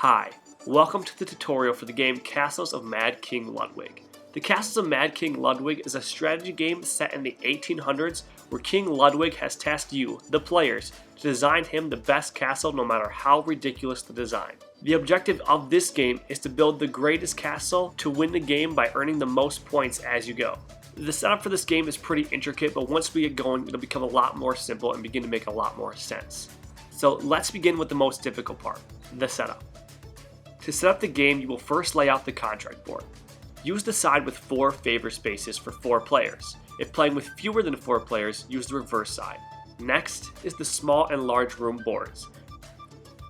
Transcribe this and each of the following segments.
Hi, welcome to the tutorial for the game Castles of Mad King Ludwig. The Castles of Mad King Ludwig is a strategy game set in the 1800s where King Ludwig has tasked you, the players, to design him the best castle no matter how ridiculous the design. The objective of this game is to build the greatest castle to win the game by earning the most points as you go. The setup for this game is pretty intricate, but once we get going, it'll become a lot more simple and begin to make a lot more sense. So let's begin with the most difficult part, the setup. To set up the game, you will first lay out the contract board. Use the side with 4 favor spaces for 4 players. If playing with fewer than 4 players, use the reverse side. Next is the small and large room boards.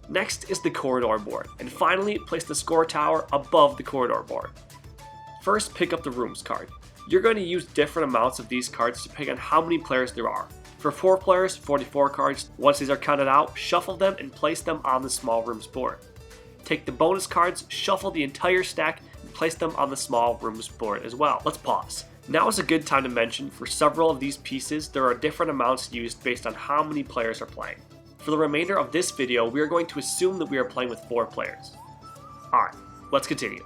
Next is the corridor board, and finally place the score tower above the corridor board. First, pick up the rooms card. You're going to use different amounts of these cards depending on how many players there are. For 4 players, 44 cards. Once these are counted out, shuffle them and place them on the small rooms board. Take the bonus cards, shuffle the entire stack, and place them on the small rooms board as well. Let's pause. Now is a good time to mention, for several of these pieces, there are different amounts used based on how many players are playing. For the remainder of this video, we are going to assume that we are playing with 4 players. Alright, let's continue.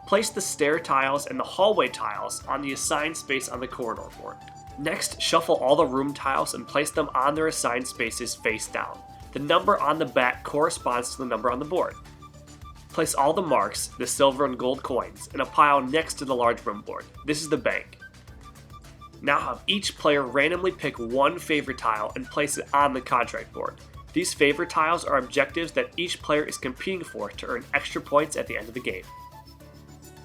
Place the stair tiles and the hallway tiles on the assigned space on the corridor board. Next, shuffle all the room tiles and place them on their assigned spaces face down. The number on the back corresponds to the number on the board. Place all the marks, the silver and gold coins, in a pile next to the large room board. This is the bank. Now have each player randomly pick one favor tile and place it on the contract board. These favor tiles are objectives that each player is competing for to earn extra points at the end of the game.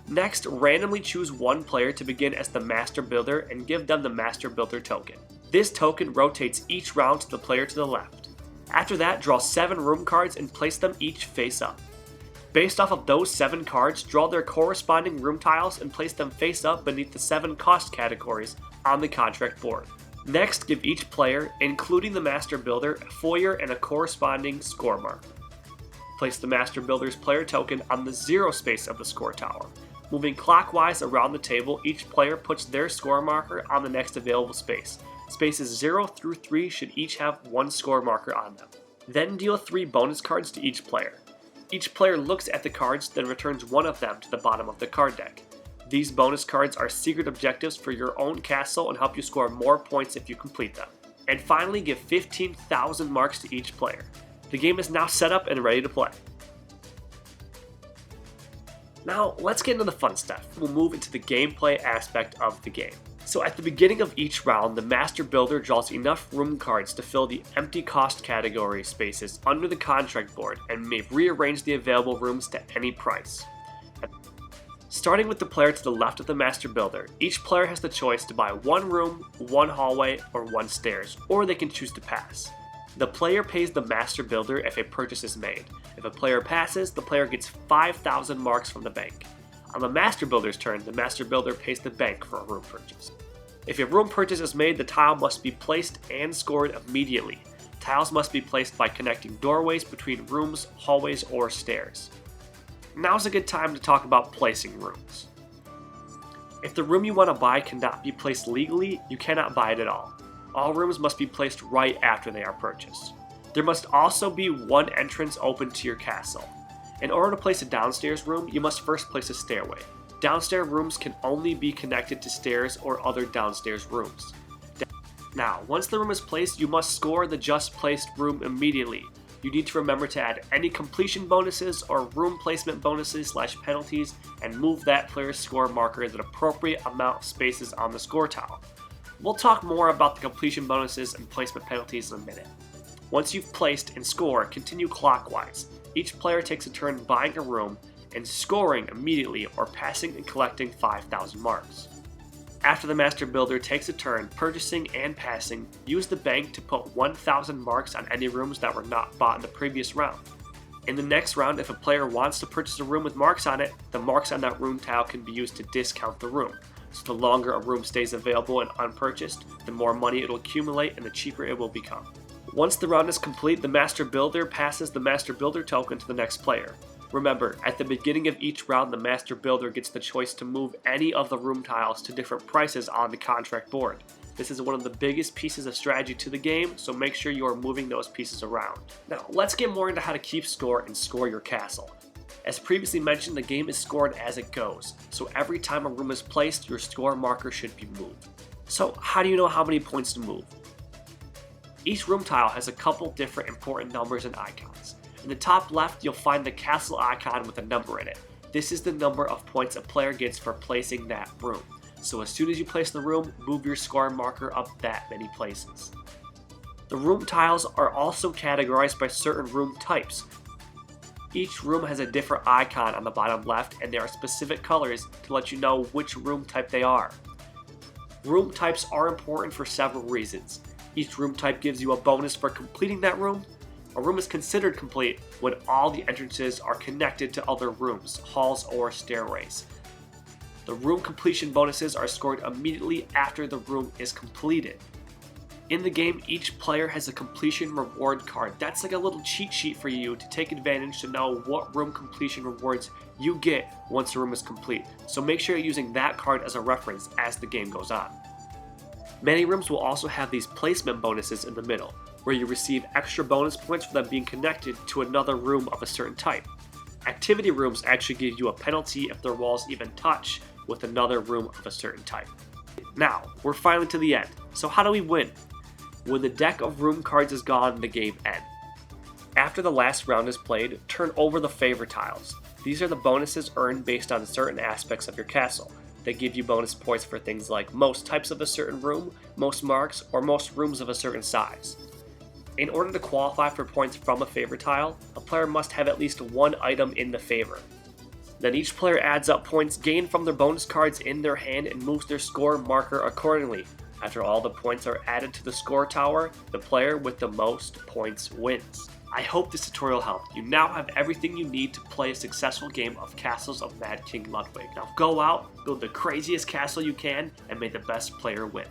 Next, randomly choose one player to begin as the Master Builder and give them the Master Builder token. This token rotates each round to the player to the left. After that, draw 7 room cards and place them each face up. Based off of those 7 cards, draw their corresponding room tiles and place them face up beneath the 7 cost categories on the contract board. Next, give each player, including the Master Builder, a foyer and a corresponding score marker. Place the Master Builder's player token on the 0 space of the score tower. Moving clockwise around the table, each player puts their score marker on the next available space. Spaces 0 through 3 should each have 1 score marker on them. Then deal 3 bonus cards to each player. Each player looks at the cards, then returns one of them to the bottom of the card deck. These bonus cards are secret objectives for your own castle and help you score more points if you complete them. And finally, give 15,000 marks to each player. The game is now set up and ready to play. Now, let's get into the fun stuff. We'll move into the gameplay aspect of the game. So at the beginning of each round, the Master Builder draws enough room cards to fill the empty cost category spaces under the contract board and may rearrange the available rooms to any price. Starting with the player to the left of the Master Builder, each player has the choice to buy 1 room, 1 hallway, or 1 stairs, or they can choose to pass. The player pays the Master Builder if a purchase is made. If a player passes, the player gets 5,000 marks from the bank. On the Master Builder's turn, the Master Builder pays the bank for a room purchase. If a room purchase is made, the tile must be placed and scored immediately. Tiles must be placed by connecting doorways between rooms, hallways, or stairs. Now's a good time to talk about placing rooms. If the room you want to buy cannot be placed legally, you cannot buy it at all. All rooms must be placed right after they are purchased. There must also be 1 entrance open to your castle. In order to place a downstairs room, you must first place a stairway. Downstairs rooms can only be connected to stairs or other downstairs rooms. Now, once the room is placed, you must score the just placed room immediately. You need to remember to add any completion bonuses or room placement bonuses / penalties and move that player's score marker the appropriate amount of spaces on the score tile. We'll talk more about the completion bonuses and placement penalties in a minute. Once you've placed and score, continue clockwise. Each player takes a turn buying a room and scoring immediately or passing and collecting 5,000 marks. After the Master Builder takes a turn purchasing and passing, use the bank to put 1,000 marks on any rooms that were not bought in the previous round. In the next round, if a player wants to purchase a room with marks on it, the marks on that room tile can be used to discount the room. So the longer a room stays available and unpurchased, the more money it will accumulate and the cheaper it will become. Once the round is complete, the Master Builder passes the Master Builder token to the next player. Remember, at the beginning of each round, the Master Builder gets the choice to move any of the room tiles to different prices on the contract board. This is one of the biggest pieces of strategy to the game, so make sure you are moving those pieces around. Now, let's get more into how to keep score and score your castle. As previously mentioned, the game is scored as it goes, so every time a room is placed, your score marker should be moved. So how do you know how many points to move? Each room tile has a couple different important numbers and icons. In the top left, you'll find the castle icon with a number in it. This is the number of points a player gets for placing that room. So as soon as you place the room, move your score marker up that many places. The room tiles are also categorized by certain room types. Each room has a different icon on the bottom left, and there are specific colors to let you know which room type they are. Room types are important for several reasons. Each room type gives you a bonus for completing that room. A room is considered complete when all the entrances are connected to other rooms, halls, or stairways. The room completion bonuses are scored immediately after the room is completed. In the game, each player has a completion reward card. That's like a little cheat sheet for you to take advantage to know what room completion rewards you get once the room is complete. So make sure you're using that card as a reference as the game goes on. Many rooms will also have these placement bonuses in the middle, where you receive extra bonus points for them being connected to another room of a certain type. Activity rooms actually give you a penalty if their walls even touch with another room of a certain type. Now, we're finally to the end. So how do we win? When the deck of room cards is gone, the game ends. After the last round is played, turn over the favor tiles. These are the bonuses earned based on certain aspects of your castle. They give you bonus points for things like most types of a certain room, most marks, or most rooms of a certain size. In order to qualify for points from a favor tile, a player must have at least one item in the favor. Then each player adds up points gained from their bonus cards in their hand and moves their score marker accordingly. After all the points are added to the score tower, the player with the most points wins. I hope this tutorial helped. You now have everything you need to play a successful game of Castles of Mad King Ludwig. Now go out, build the craziest castle you can, and may the best player win.